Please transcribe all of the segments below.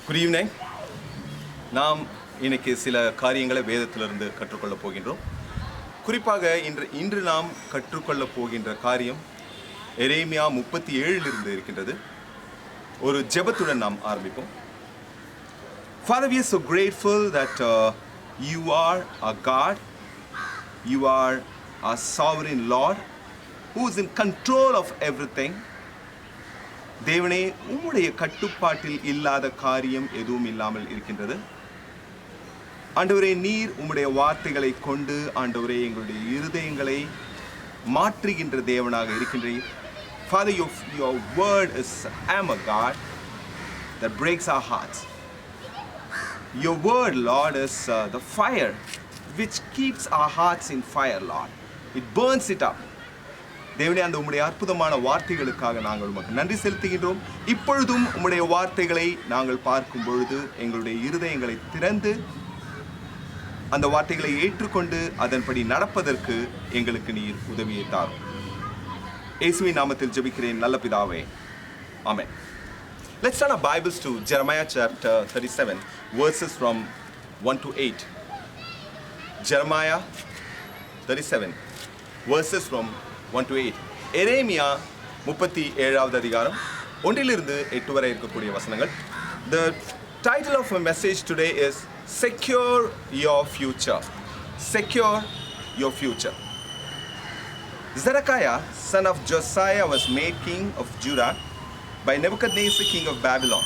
Good evening. நாம் இன்னைக்கு சில காரியங்களை வேதத்திலிருந்து கற்றுக்கொள்ளப் போகின்றோம். குறிப்பாக இன்று நாம் கற்றுக்கொள்ளப் போகின்ற காரியம் எரேமியா 37 இருக்கின்றது. ஒரு ஜெபத்துடன் நாம் ஆரம்பிப்போம். Father, we are so grateful that you are our God, you are our sovereign Lord, who is in control of everything. தேவனே, உம்முடைய கட்டுப்பாட்டில் இல்லாத காரியம் எதுவும் இல்லாமல் இருக்கின்றது. ஆண்டவரே, நீர் உம்முடைய வார்த்தைகளை கொண்டு ஆண்டவரே எங்களுடைய இருதயங்களை மாற்றுகின்ற தேவனாக இருக்கின்றீர். Father, your word is hammer, God, that breaks our hearts. Your word, Lord, is the fire which keeps our hearts in fire, Lord. It burns it up. தேவனே, அந்த உம்முடைய அற்புதமான வார்த்தைகளுக்காக நாங்கள் உமக்கு நன்றி செலுத்துகின்றோம். இப்பொழுதும் உம்முடைய வார்த்தைகளை நாங்கள் பார்க்கும் பொழுது எங்களுடைய இருதயங்களை திறந்து அந்த வார்த்தைகளை ஏற்றுக்கொண்டு அதன்படி நடப்பதற்கு எங்களுக்கு நீர் உதவியை தாரும். இயேசுவின் நாமத்தில் ஜெபிக்கிறேன் நல்ல பிதாவே, ஆமென். Let's turn our Bibles to Jeremiah chapter 37, verses from 1 to 8. Jeremiah 37, verses from 1 to 8. எரேமியா 37வது அதிகாரம் 1-8 வரை இருக்கக்கூடிய வசனங்கள். The title of my message today is Secure Your Future. Secure your future. Zedekiah, son of Josiah, was made king of Judah by Nebuchadnezzar, king of Babylon.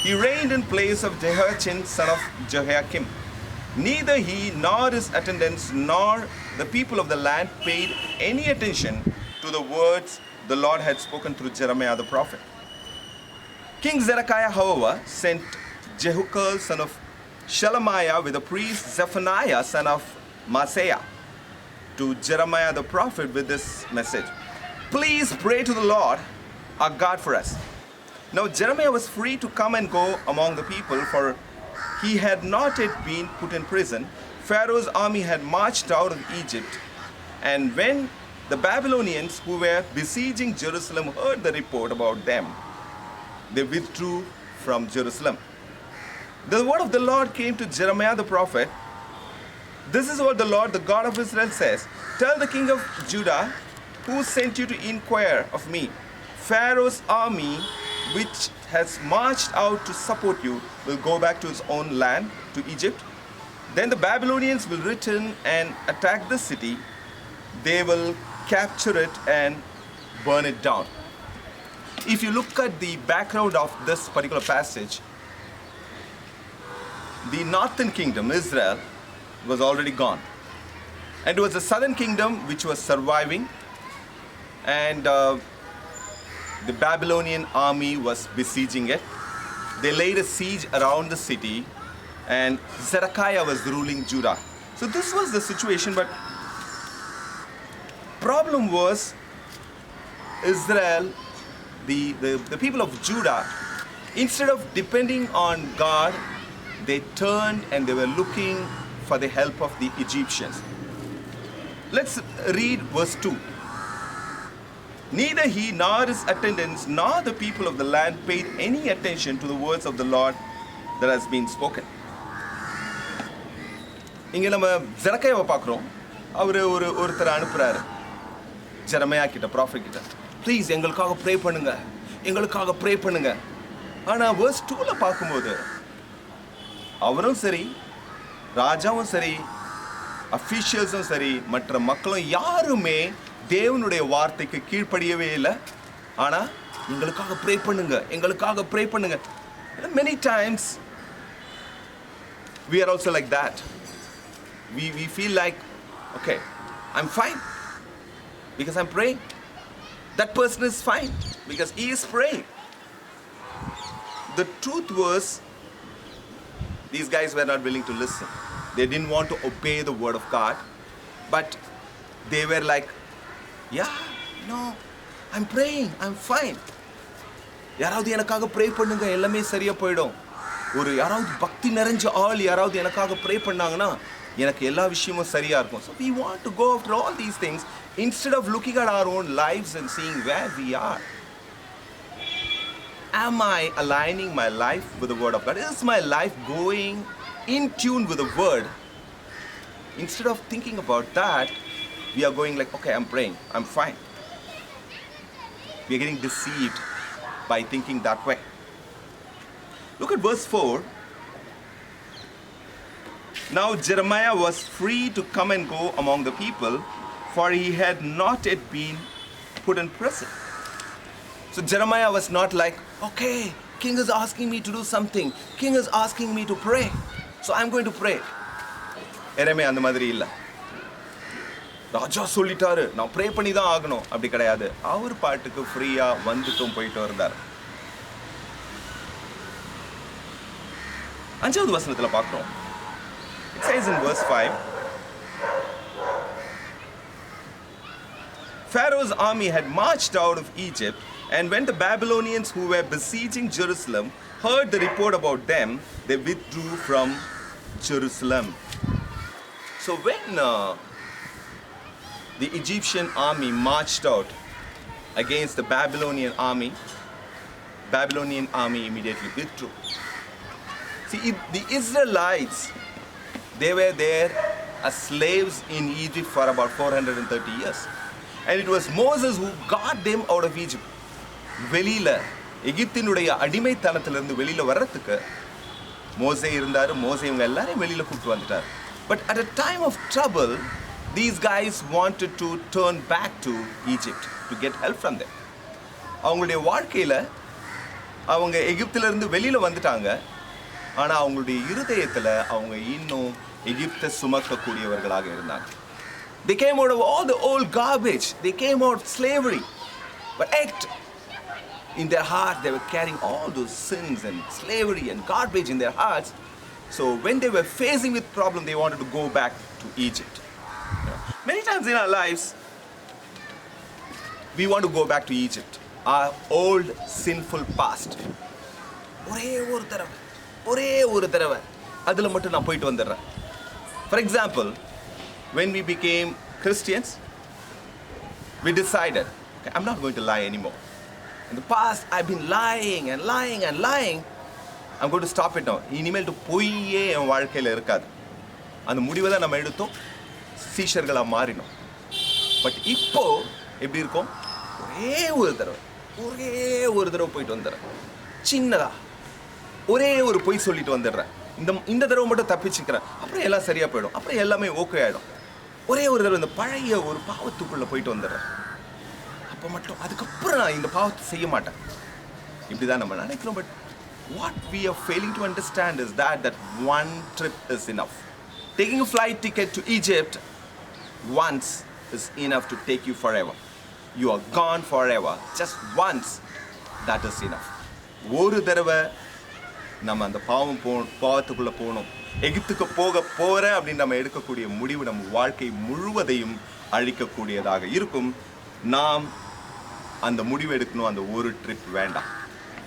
He reigned in place of Jehoiachin, son of Jehoiakim. Neither he nor his attendants nor the people of the land paid any attention to the words the Lord had spoken through Jeremiah the prophet. King Zedekiah, however, sent Jehukal, son of Shelemiah, with the priest Zephaniah, son of Maaseiah, to Jeremiah the prophet with this message: Please pray to the Lord our God for us. Now Jeremiah was free to come and go among the people, for he had not yet been put in prison. Pharaoh's army had marched out of Egypt, and when the Babylonians who were besieging Jerusalem heard the report about them, they withdrew from Jerusalem. The word of the Lord came to Jeremiah the prophet. This is what the Lord, the God of Israel, says: Tell the king of Judah, who sent you to inquire of me, Pharaoh's army, which has marched out to support you, will go back to his own land, to Egypt. Then the Babylonians will return and attack the city. They will capture it and burn it down. If you look at the background of this particular passage, the northern kingdom, Israel, was already gone. And it was the southern kingdom which was surviving. And the Babylonian army was besieging it. They laid a siege around the city, and Zedekiah was ruling Judah. So this was the situation, but problem was Israel, the people of Judah, instead of depending on God, they turned and they were looking for the help of the Egyptians. Let's read verse 2. Neither he nor his attendants nor the people of the land paid any attention to the words of the Lord that has been spoken. இங்கே நம்ம ஜெரக்காயாவை பார்க்குறோம். அவர் ஒருத்தர் அனுப்புகிறாரு Jeremiah கிட்ட, prophet கிட்ட. Please எங்களுக்காக pray பண்ணுங்க, எங்களுக்காக pray பண்ணுங்க. ஆனால் வேர்ஸ் 2ல பார்க்கும்போது அவரும் சரி, ராஜாவும் சரி, அஃபீஷியல்ஸும் சரி, மற்ற மக்களும் யாருமே தேவனுடைய வார்த்தைக்கு கீழ்ப்படியவே இல்லை. ஆனால் எங்களுக்காக ப்ரே பண்ணுங்க, எங்களுக்காக ப்ரே பண்ணுங்க. Many times we are also like that. We feel like, okay, I'm fine because I'm praying. That person is fine because he is praying. The truth was, these guys were not willing to listen. They didn't want to obey the word of God, but they were like, yeah, no, I'm praying, I'm fine. யாராவது எனக்காக pray பண்ணுங்க, எல்லாமே சரியா போயிடும். யாராவது பக்தி நிறைஞ்ச ஆள் யாராவது எனக்காக ப்ரே பண்ணாங்கன்னா எனக்கு எல்லா விஷயமும் சரியா இருக்கும். So we want to go after all these things instead of looking at our own lives and seeing where we are. am I aligning my life with the word of God? Is my life going in tune with the word? Instead of thinking about that, we are going like, okay, I'm praying, I'm fine. We are getting deceived by thinking that way. Look at verse 4. Now Jeremiah was free to come and go among the people, for he had not yet been put in prison. So Jeremiah was not like, okay, king is asking me to do something. King is asking me to pray. So I'm going to pray. எரேமியா அந்த மாதிரி இல்லை. ராஜா சொல்லிட்டாரு, நான் pray பண்ணி தான் ஆகணும், அப்படி கிடையாது. அவர் பாட்டுக்கு ஃப்ரீயா வந்துட்டும் போயிட்டு இருந்தார். 5வது வசனத்தில் பார்க்கிறோம். It says in verse 5, Pharaoh's army had marched out of Egypt, and when the Babylonians who were besieging Jerusalem heard the report about them, they withdrew from Jerusalem. So when the Egyptian army marched out against the Babylonian army immediately withdrew. See, the Israelites, they were there as slaves in Egypt for about 430 years. And it was Moses who got them out of Egypt. வெளியில எகிப்தினுடைய அடிமைத்தனத்திலிருந்து வெளியில வர்றதுக்கு மோசே இருந்தாரு. மோசே இவங்க எல்லாரையும் வெளியில கூப்பிட்டு வந்துட்டார். But at a time of trouble, these guys wanted to turn back to Egypt to get help from them. அவங்களுடைய வாழ்க்கையில அவங்க எகிப்திலிருந்து வெளியில வந்துட்டாங்க. ஆனா அவங்களுடைய இருதயத்துல அவங்க இன்னும் எகிப்தை சுமக்கக்கூடியவர்களாக இருந்தாங்க. They came out of all the old garbage. They came out of slavery. But yet, in their heart, they were carrying all those sins and slavery and garbage in their hearts. So when they were facing with problem, they wanted to go back to Egypt. Many times in our lives, we want to go back to Egypt, our old sinful past. ஒரே ஒரு தடவை அதில் மட்டும் நான் போயிட்டு வந்துடுறேன். For example, when we became Christians, we decided, okay, I'm not going to lie anymore. In the past, I've been lying and lying and lying. I'm going to stop it now. இனிமேல் பொய்யே என் வாழ்க்கையில் இருக்காது. அந்த முடிவை தான் நம்ம எடுத்தோம், சீஷர்களாக மாறினோம். But இப்போ எப்படி இருக்கும்? ஒரே ஒரு தடவை போயிட்டு வந்துடுறேன். சின்னதா ஒரே ஒரு பொய் சொல்லிட்டு வந்துடுறேன். இந்த தடவை மட்டும் தப்பிச்சுக்கிறேன், அப்புறம் எல்லாம் சரியாக போயிடும், அப்புறம் எல்லாமே ஓகே ஆகிடும். ஒரே ஒரு தடவை இந்த பழைய ஒரு பாவத்துக்குள்ளே போயிட்டு வந்துடுறேன். அப்போ மட்டும் அதுக்கப்புறம் நான் இந்த பாவத்தை செய்ய மாட்டேன். இப்படி தான் நம்ம நினைக்கிறோம். But what we are failing to understand is that one trip is enough. Taking a flight ticket to Egypt once is enough to take you forever. You are gone forever. Just once, that is enough. ஒரு தடவை நம்ம அந்த பாவத்துக்குள்ளே போகணும். எகிப்துக்கு போகிறேன் அப்படின்னு நம்ம எடுக்கக்கூடிய முடிவு நம்ம வாழ்க்கை முழுவதையும் அழிக்கக்கூடியதாக இருக்கும். நாம் அந்த முடிவு எடுக்கணும். அந்த ஒரு ட்ரிப் வேண்டாம்.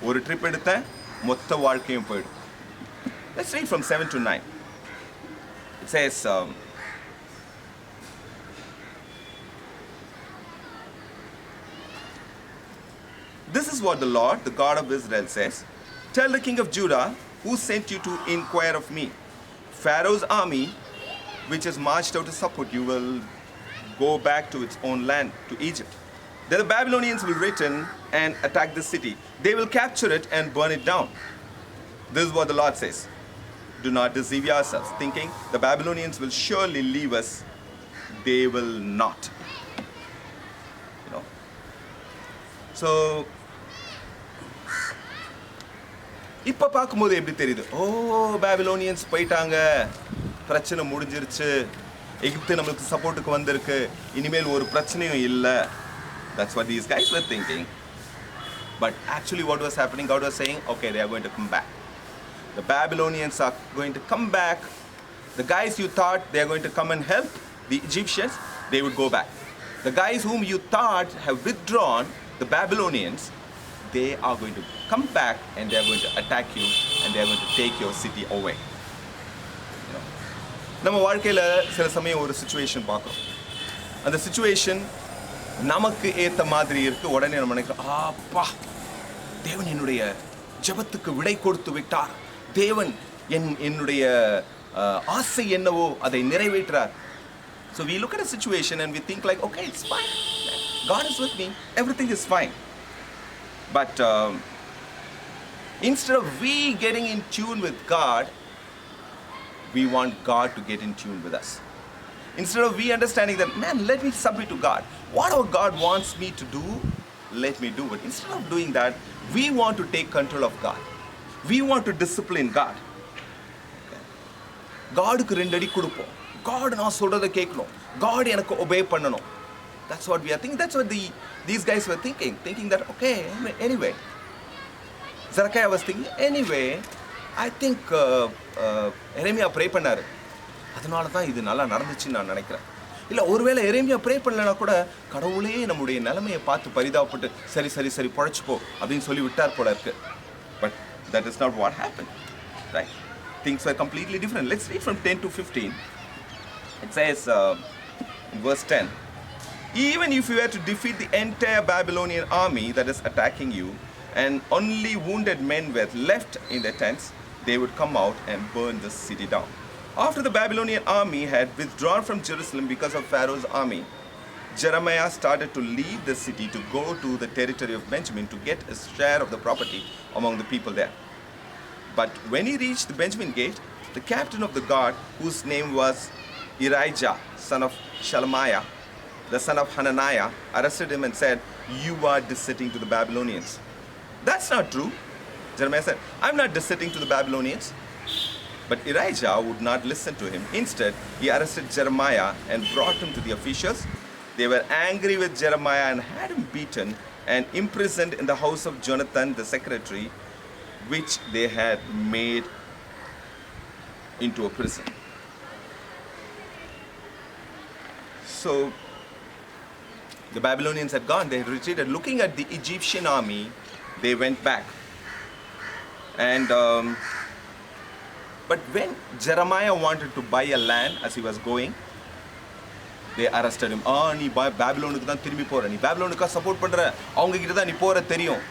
ஒரு ட்ரிப் எடுத்த மொத்த வாழ்க்கையும் போயிடும். Let's read from 7 to 9. It says, this is what the Lord, the God of Israel says. Tell the king of Judah, who sent you to inquire of me. Pharaoh's army, which has marched out to support you, will go back to its own land, to Egypt. Then the Babylonians will return and attack the city. They will capture it and burn it down. This is what the Lord says. Do not deceive yourselves, thinking the Babylonians will surely leave us. They will not. You know. So, இப்போ பார்க்கும்போது எப்படி தெரியுது? ஓ, Babylonians போயிட்டாங்க, பிரச்சனை முடிஞ்சிருச்சு, எகிப்து நம்மளுக்கு சப்போர்ட்டுக்கு வந்திருக்கு, இனிமேல் ஒரு பிரச்சனையும் இல்லை. That's what these guys were thinking. But actually what was happening? God was saying, okay, they are going to come back. The Babylonians are going to come back. The guys you thought they are going to come and help the Egyptians, they would go back. The guys whom you thought have withdrawn, the Babylonians, they are going to come back and they are going to attack you and they are going to take your city away. You know, நம்ம வாழ்க்கையில் சில சமயம் ஒரு situation பார்க்குறோம். அந்த situation நமக்கு ஏற்ற மாதிரி இருக்குது. உடனே நம்ம நினைக்கிறோம், ஆப்பா தேவன் என்னுடைய ஜெபத்துக்கு விடை கொடுத்து விட்டார், தேவன் என்னுடைய ஆசை என்னவோ அதை நிறைவேற்றார். So we look at a situation and we think like, okay, it's fine, God is with me, everything is fine. But instead of we getting in tune with God, we want God to get in tune with us. Instead of we understanding that, man, let me submit to God, whatever God wants me to do, let me do it. Instead of doing that, we want to take control of God, we want to discipline God. காடுக்கு 2 அடி கொடுப்போம், God நான் சொல்றதை கேட்கணும், God எனக்கு obey பண்ணணும். That's what we are thinking. That's what these guys were thinking that, okay, anyway. Zedekiah was thinking, anyway, I think Jeremiah pray பண்ணாரு, அதனால தான் இது நல்லா நடந்துச்சுன்னு நான் நினைக்கிறேன். இல்லை, ஒருவேளை எரேமியா ப்ரே பண்ணலன்னா கூட கடவுளே நம்முடைய நிலைமையை பார்த்து பரிதாபப்பட்டு சரி பழச்சிப்போ அப்படின்னு சொல்லி விட்டார் போல இருக்கு. But that is not what happened, right? Things were completely different. Let's read from 10 to 15. It says in verse 10, even if you were to defeat the entire Babylonian army that is attacking you, and only wounded men were left in their tents, they would come out and burn the city down. After the Babylonian army had withdrawn from Jerusalem because of Pharaoh's army, Jeremiah started to leave the city to go to the territory of Benjamin to get a share of the property among the people there. But when he reached the Benjamin gate, the captain of the guard, whose name was Irijah, son of Shelemiah, the son of Hananiah, arrested him and said, you are dissenting to the Babylonians. That's not true. Jeremiah said, I'm not dissenting to the Babylonians. But Irijah would not listen to him. Instead, he arrested Jeremiah and brought him to the officials. They were angry with Jeremiah and had him beaten and imprisoned in the house of Jonathan, the secretary, which they had made into a prison. So the Babylonians had gone, they had retreated. Looking at the Egyptian army, they went back. And but when Jeremiah wanted to buy a land as he was going, they arrested him. நீ பாபிலோனுக்கு தான் திரும்பி போற, நீ பாபிலோனுக்கா support பண்ற, அவங்க கிட்ட தான் நீ போற தெரியும்.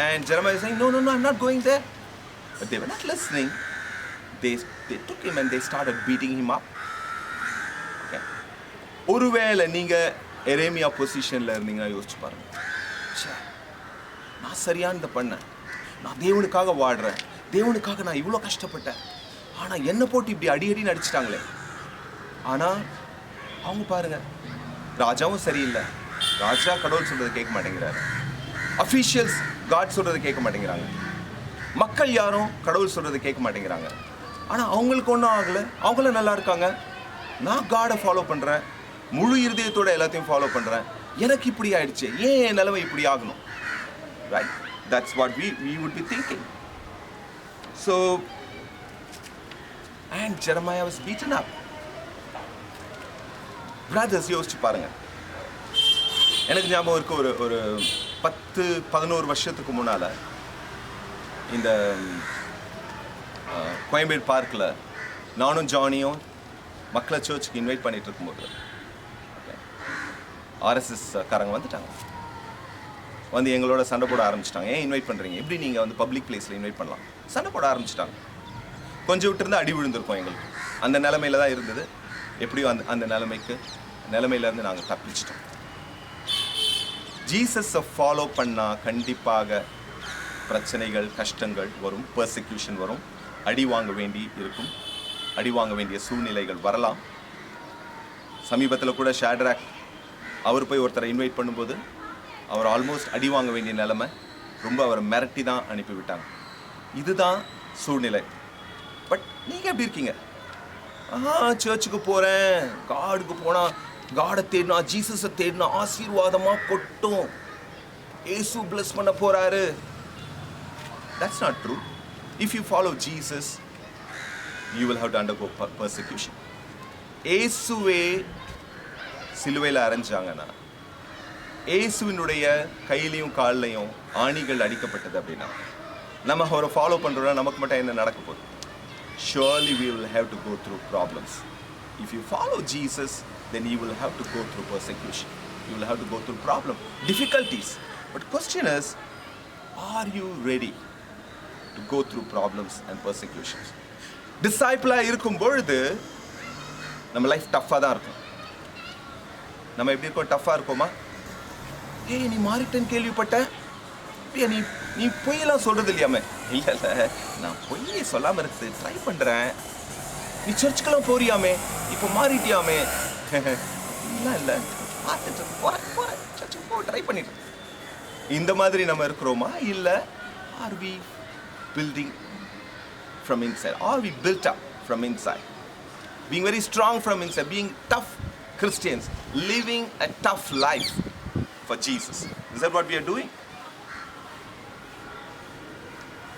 And Jeremiah is saying, no, I'm not going there. But they were not listening. They took him and they started beating him up. Okay. ஒருவேளை நீங்க எரேமியா பொசிஷன்ல இருந்தீங்கன்னா யோசிச்சு பாருங்க, நான் சரியானதை பண்ணேன், நான் தேவனுக்காக வாடுறேன், தேவனுக்காக நான் இவ்வளோ கஷ்டப்பட்டேன், ஆனால் என்னை போட்டு இப்படி அடி நடிச்சிட்டாங்களே. ஆனால் அவங்க பாருங்க, ராஜாவும் சரியில்லை, ராஜா கடவுள் சொல்றதை கேட்க மாட்டேங்கிறாரு, அஃபீஷியல்ஸ் காட் சொல்றதை கேட்க மாட்டேங்கிறாங்க, மக்கள் யாரும் கடவுள் சொல்றதை கேட்க மாட்டேங்கிறாங்க. ஆனால் அவங்களுக்கு ஒன்றும் ஆகலை, அவங்களும் நல்லா இருக்காங்க. நான் காடை ஃபாலோ பண்ணுறேன், முழு இருதயத்தோட எல்லாத்தையும் ஃபாலோ பண்ணுறேன், எனக்கு இப்படி ஆயிடுச்சு, ஏன் என் நிலைமை இப்படி ஆகணும்? Right? That's what we would be thinking. So, and Jeremiah was beaten up. Brothers, யோசிச்சு பாருங்க. எனக்கு ஞாபகம் இருக்கு, ஒரு 10-11 வருஷத்துக்கு முன்னால் இந்த கோயம்பேடு பார்க்கில் நானும் ஜானியும் மக்களை சர்ச்சுக்கு இன்வைட் பண்ணிட்டு இருக்கும்போது ஆர்எஸ்எஸ் காரங்க வந்துட்டாங்க, வந்து எங்களோட சண்டை போட ஆரம்பிச்சிட்டாங்க. ஏன் இன்வைட் பண்ணுறீங்க, எப்படி நீங்கள் வந்து பப்ளிக் பிளேஸில் இன்வைட் பண்ணலாம், சண்டை போட ஆரம்பிச்சிட்டாங்க. கொஞ்சம் விட்டுருந்தா அடி விழுந்திருக்கோம் எங்களுக்கு. அந்த நிலைமையில தான் இருந்தது. எப்படியும் அந்த நிலைமையிலேருந்து நாங்கள் தப்பிச்சிட்டோம். ஜீசஸை ஃபாலோ பண்ணால் கண்டிப்பாக பிரச்சனைகள், கஷ்டங்கள் வரும், பர்சிக்யூஷன் வரும், அடி வாங்க வேண்டி இருக்கும், அடி வாங்க வேண்டிய சூழ்நிலைகள் வரலாம். சமீபத்தில் கூட ஷாட்ராக் அவர் போய் ஒருத்தரை இன்வைட் பண்ணும்போது அவர் ஆல்மோஸ்ட் அடி வாங்க வேண்டிய நிலைமை, ரொம்ப அவரை மிரட்டி தான் அனுப்பிவிட்டாங்க. இதுதான் சூழ்நிலை. பட் நீங்கள் எப்படி இருக்கீங்க? சர்ச்சுக்கு போகிறேன், காடுக்கு போனால் காடை தேடினா, ஜீசஸை தேடினா ஆசீர்வாதமாக கொட்டும், ஏசு பிளஸ் பண்ண போகிறாரு. That's not true. If you follow Jesus, you will have to undergo persecution. ஏசுவே சிலுவையில் அரைஞ்சாங்கன்னா, ஏசுவினுடைய கையிலையும் கால்லையும் ஆணிகள் அடிக்கப்பட்டது அப்படின்னா, நம்ம அவரை ஃபாலோ பண்ணுறோன்னா நமக்கு மட்டும் என்ன நடக்க போகுது? Surely we will have to go through problems. If you follow Jesus, then you will have to go through persecution. You will have to go through problems, difficulties. But question is, Are you ready to go through problems and persecutions? Disciple-ஆ இருக்கும் பொழுது நம்ம life டஃப்பாக தான் இருக்கும். நம்ம எப்படி இருக்கோம்? டஃப்பாக இருக்கோமா? ஏய், நீ மாறிட்டேன்னு கேள்விப்பட்டேன். அப்படியா? நீ நீ பொய்யெல்லாம் சொல்கிறது இல்லையாமே? இல்லை, நான் பொய்யே சொல்லாமல் இருக்குது ட்ரை பண்ணுறேன். நீ சர்ச்சுக்கெல்லாம் போறியாமே, இப்போ மாறிட்டியாமே? இல்லை, பார்த்துட்டு போகிறேன் சர்ச்சுக்கு போ, ட்ரை பண்ணிட்டு. இந்த மாதிரி நம்ம இருக்கிறோமா? இல்லை. Are we building from inside? Are we built up from inside? Being very strong from inside, being tough Christians, living a tough life for Jesus. Is that what we are doing?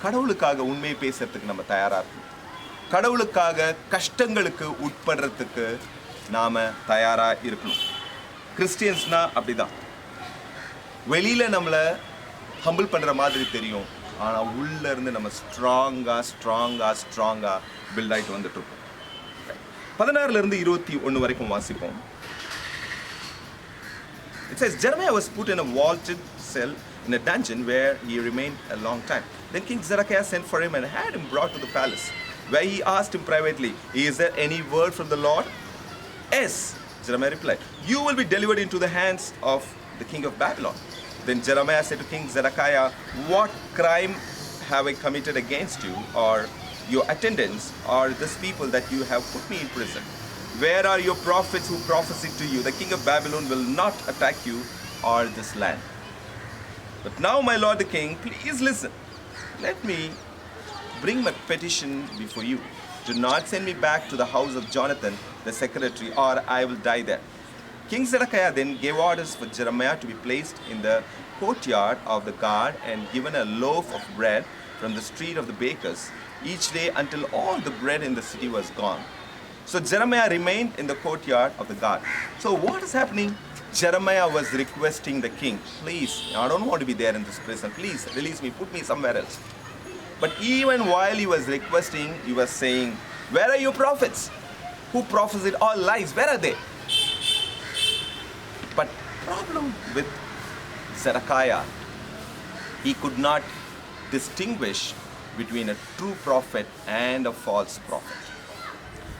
கடவுளுக்காக உண்மையை பேசுறதுக்கு நம்ம தயாரா இருக்கணும். கடவுளுக்காக கஷ்டங்களுக்கு உட்படுறதுக்கு நாம தயாரா இருக்கணும். கிறிஸ்டியன்ஸ்னா அப்படிதான். வெளியில நம்மளை ஹம்பிள் பண்ற மாதிரி தெரியும், ஆனால் உள்ள இருந்து நம்ம ஸ்ட்ராங்கா பில்ட் ஆகிட்டு வந்துட்டு இருக்கோம். 16 to 21 வரைக்கும் வாசிப்போம். It says, Jeremiah was put in a vaulted cell in a dungeon where he remained a long time. Then King Zedekiah sent for him and had him brought to the palace, where he asked him privately, is there any word from the Lord? Yes, Jeremiah replied, you will be delivered into the hands of the king of Babylon. Then Jeremiah said to King Zedekiah, what crime have I committed against you or your attendants or this people that you have put me in prison? Where are your prophets who prophesied to you? The king of Babylon will not attack you or this land. But now, my lord the king, please listen. Let me bring my petition before you. Do not send me back to the house of Jonathan, the secretary, or I will die there. King Zedekiah then gave orders for Jeremiah to be placed in the courtyard of the guard and given a loaf of bread from the street of the bakers each day until all the bread in the city was gone. So Jeremiah remained in the courtyard of the guard. So what is happening? Jeremiah was requesting the king, please, I don't want to be there in this prison. Please release me, put me somewhere else. But even while he was requesting, he was saying, where are your prophets who prophesied all lies? Where are they? But problem with Zedekiah, he could not distinguish between a true prophet and a false prophet.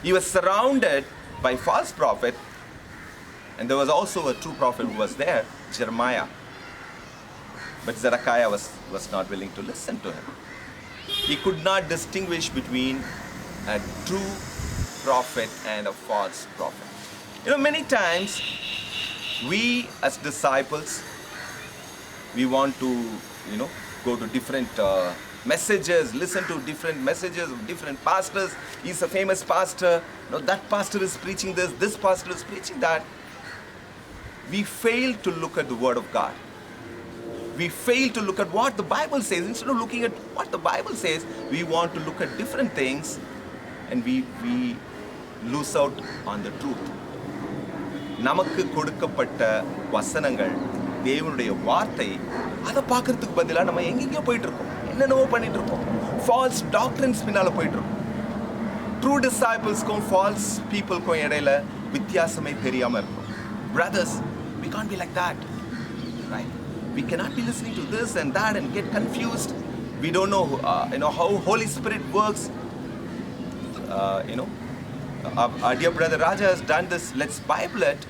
He was surrounded by false prophet, and there was also a true prophet who was there, Jeremiah. But Zedekiah was not willing to listen to him. He could not distinguish between a true prophet and a false prophet. You know, many times we as disciples, we want to, go to different messages, listen to different messages of different pastors. He's a famous pastor. That pastor is preaching this, this pastor is preaching that. We fail to look at the Word of God. We fail to look at what the Bible says. Instead of looking at what the Bible says, we want to look at different things, and we lose out on the truth. நமக்கு கொடுக்கப்பட்ட வசனங்கள், தேவனுடைய வார்த்தை, அதை பார்க்கறதுக்கு பதிலாக நம்ம எங்கெங்கேயோ போயிட்டு இருக்கோம், என்னென்னவோ பண்ணிட்டு இருக்கோம், ஃபால்ஸ் டாக்டரின்ஸ் பின்னால் போயிட்டு இருக்கோம். ட்ரூ டிசைபிள்ஸ்க்கும் ஃபால்ஸ் பீப்புளுக்கும் இடையில வித்தியாசமே தெரியாமல் இருக்கும். Brothers, we can't be like that, right? We cannot be listening to this and that and get confused. We don't know, how Holy Spirit works. Our dear brother Raja has done this Let's Bible It,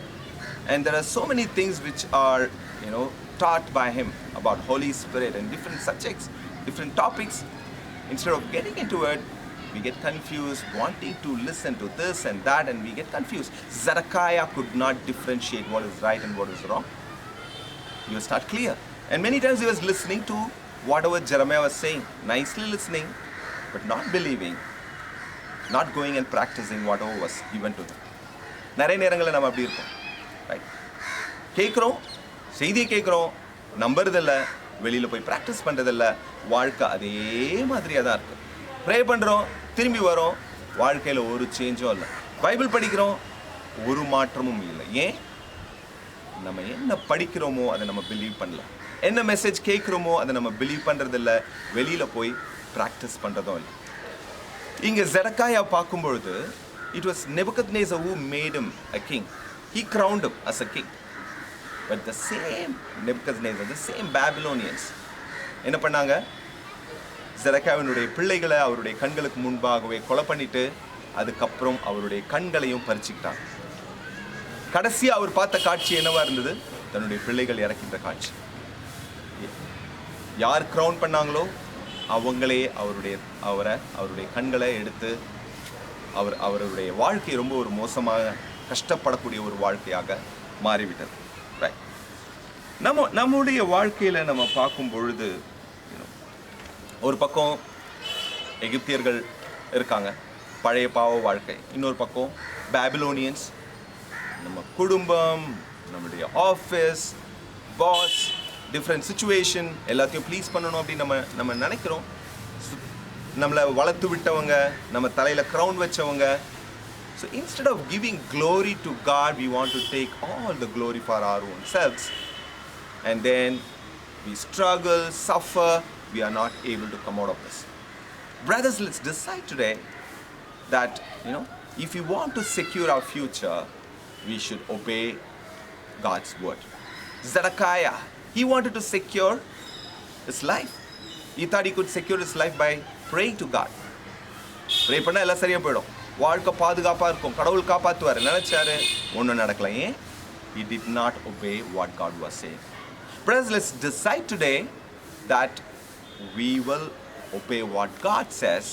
and there are so many things which are, taught by him about Holy Spirit and different subjects, different topics. Instead of getting into it, we get confused, wanting to listen to this and that, and we get confused. Zedekiah could not differentiate what is right and what is wrong. He was not clear. And many times he was listening to whatever Jeremiah was saying, nicely listening, but not believing, not going and practicing whatever was given to him. நிறைய நேரங்களில் நம்ம அப்படி இருக்கோம், right? கேட்குறோம், செய்தியை கேட்குறோம், நம்புறதில்ல, வெளியில் போய் ப்ராக்டிஸ் பண்ணுறதில்ல, வாழ்க்கை அதே மாதிரியாக தான் இருக்குது. ப்ரே பண்ணுறோம், திரும்பி வரோம், வாழ்க்கையில் ஒரு சேஞ்சும் இல்லை. பைபிள் படிக்கிறோம், ஒரு மாற்றமும் இல்லை. ஏன்? நம்ம என்ன படிக்கிறோமோ அதை நம்ம பிலீவ் பண்ணல, என்ன மெசேஜ் கேட்குறோமோ அதை நம்ம பிலீவ் பண்ணுறதில்ல, வெளியில் போய் ப்ராக்டிஸ் பண்ணுறதும் இல்லை. இங்கே ஜெடக்காயா பார்க்கும்பொழுது, it was Nebuchadnezzar who made him a king. He crowned him as a king. But the same Nebuchadnezzar, the same Babylonians, என்ன பண்ணாங்க? செதக்கியாவினுடைய பிள்ளைகளை அவருடைய கண்களுக்கு முன்பாகவே கொலை பண்ணிட்டு அதுக்கப்புறம் அவருடைய கண்களையும் பறிச்சுக்கிட்டாங்க. கடைசியா அவர் பார்த்த காட்சி என்னவா இருந்தது? தன்னுடைய பிள்ளைகள் இறக்கின்ற காட்சி. யார் கிரவுன் பண்ணாங்களோ அவங்களே அவருடைய கண்களை எடுத்து அவருடைய வாழ்க்கை ரொம்ப ஒரு மோசமாக கஷ்டப்படக்கூடிய ஒரு வாழ்க்கையாக மாறிவிட்டது. ரைட். நம்முடைய வாழ்க்கையில் நம்ம பார்க்கும் பொழுது ஒரு பக்கம் எகிப்தியர்கள் இருக்காங்க, பழைய பாவ வாழ்க்கை. இன்னொரு பக்கம் பாபிலோனியன்ஸ், நம்ம குடும்பம், நம்முடைய ஆஃபீஸ், பாஸ், டிஃப்ரெண்ட் சுச்சுவேஷன், எல்லாத்தையும் ப்ளீஸ் பண்ணணும் அப்படின்னு நம்ம நினைக்கிறோம். நம்மளை வளர்த்து விட்டவங்க, நம்ம தலையில் க்ரௌன் வச்சவங்க. So instead of giving glory to God, we want to take all the glory for our own selves, and then we struggle, suffer, we are not able to come out of this. Brothers, let's decide today that, if we want to secure our future, we should obey God's word. Zedekiah, he wanted to secure his life. He thought he could secure his life by praying to God. Pray பண்ணால் எல்லாம் சரியாக போயிடும், வாழ்க்கை பாதுகாப்பாக இருக்கும், கடவுள் காப்பாற்றுவார் நினைச்சாரு. ஒன்றும் நடக்கல. ஏன்? He did not obey what God was saying. Brothers, let's decide today that we will obey what God says,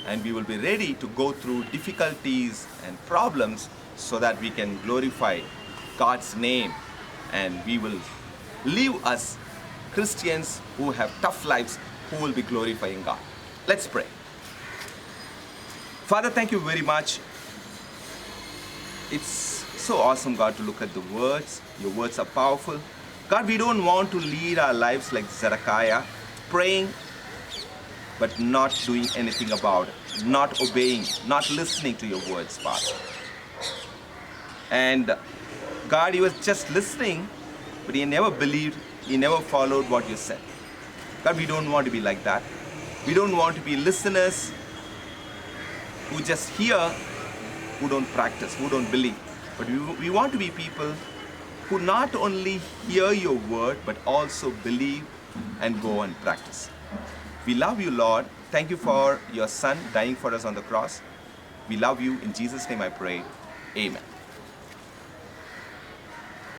and we will be ready to go through difficulties and problems so that we can glorify God's name, and we will live as Christians who have tough lives, who will be glorifying God. Let's pray. Father, thank you very much. It's so awesome, God, to look at the words. Your words are powerful. God, we don't want to lead our lives like Zedekiah, praying but not doing anything about it, not obeying, not listening to your words, Father. And God, he was just listening, but he never believed, he never followed what you said. God, we don't want to be like that. We don't want to be listeners who just hear, who don't practice, who don't believe. But we want to be people who not only hear your word, but also believe and go and practice. We love you, Lord. Thank you for your Son dying for us on the cross. We love you. In Jesus' name I pray. Amen.